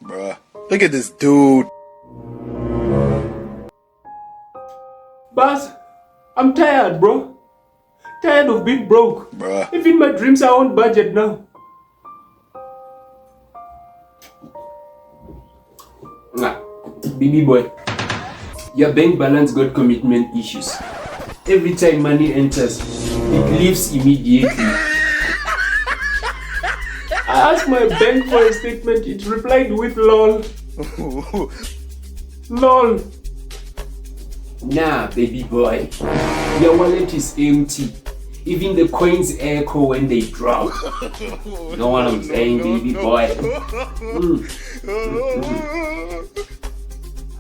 Bruh, look at this dude. Boss, I'm tired, bro. Tired of being broke. Bruh. Even my dreams are on budget now. Nah, baby boy, your bank balance got commitment issues. Every time money enters, it leaves immediately. I asked my bank for a statement, it replied with lol. Lol. Nah, baby boy, your wallet is empty. Even the coins echo when they drop. You know what I'm saying, baby boy?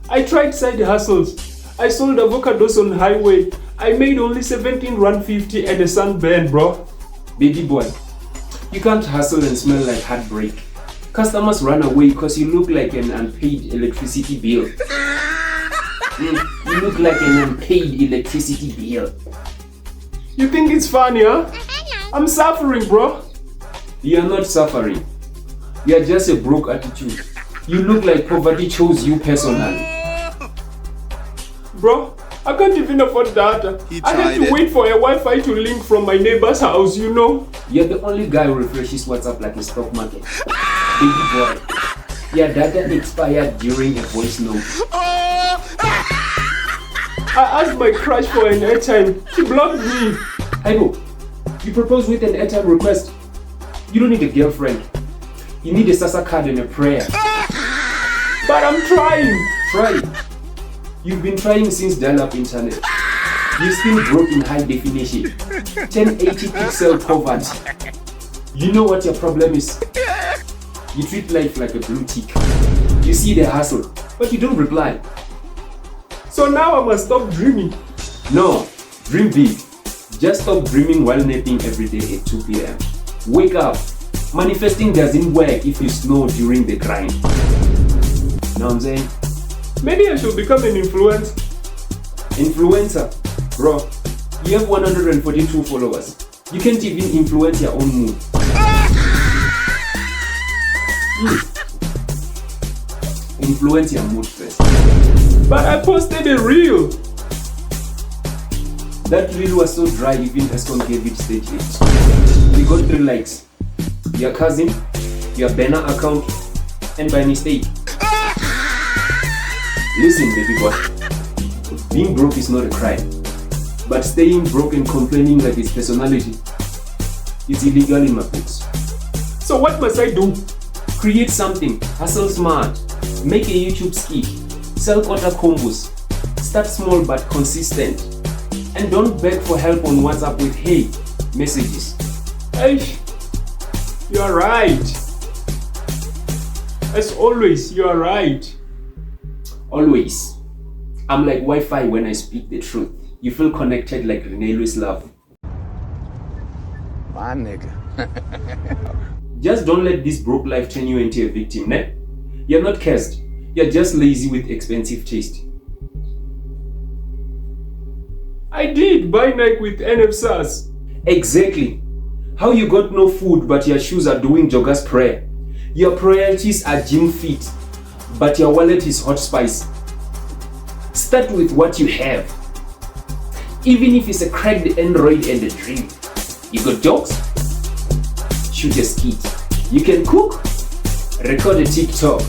I tried side hustles. I sold avocados on highway. I made only 17 Rand 50 at a sunburn, bro. Baby boy, you can't hustle and smell like heartbreak. Customers run away because you look like an unpaid electricity bill. You look like an unpaid electricity bill. You think it's funny, huh? I'm suffering, bro. You're not suffering. You're just a broke attitude. You look like poverty chose you personally. Bro, I can't even afford data. I had to wait for a Wi-Fi to link from my neighbor's house, you know. You're the only guy who refreshes WhatsApp like a stock market. Baby boy, your data expired during a voice note. I asked my crush for an airtime. She blocked me. Aibo, you propose with an airtime request. You don't need a girlfriend. You need a Sasa card and a prayer. But I'm trying. Try. You've been trying since dial-up internet. You're still broke in high definition. 1080 pixel poverty. You know what your problem is? You treat life like a blue tick. You see the hustle, but you don't reply. So now I must stop dreaming. No, dream big. Just stop dreaming while napping every day at 2 p.m. Wake up. Manifesting doesn't work if you snore during the grind. Know what I'm saying? Maybe I should become an influencer. Influencer? Bro, you have 142 followers. You can't even influence your own mood. Influence your mood first. But I posted a reel. That reel was so dry even Escon gave it stage 8. You got 3 likes. Your cousin, your banner account, and by mistake. Listen, baby boy. Being broke is not a crime. But staying broke and complaining like it's personality is illegal in my books. So what must I do? Create something, hustle smart, make a YouTube skit, sell quarter combos, start small but consistent, and don't beg for help on WhatsApp with hey messages. Hey, you're right. As always, you're right. Always. I'm like Wi-Fi when I speak the truth. You feel connected like Renelu's love. My nigga. Just don't let this broke life turn you into a victim, ne? You're not cursed. You're just lazy with expensive taste. I did buy Nike with NFSAS. Exactly. How you got no food but your shoes are doing jogger's prayer. Your priorities are gym fit, but your wallet is hot spice. Start with what you have. Even if it's a cracked Android and a dream. You got dogs? Shoot a skit. You can cook? Record a TikTok.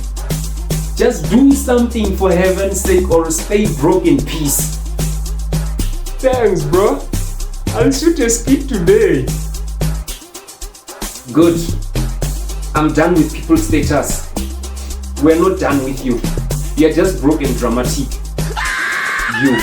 Just do something for heaven's sake or stay broke in peace. Thanks, bro. I'll shoot a skit today. Good. I'm done with people's status. We're not done with you. You're just broke and dramatic. You.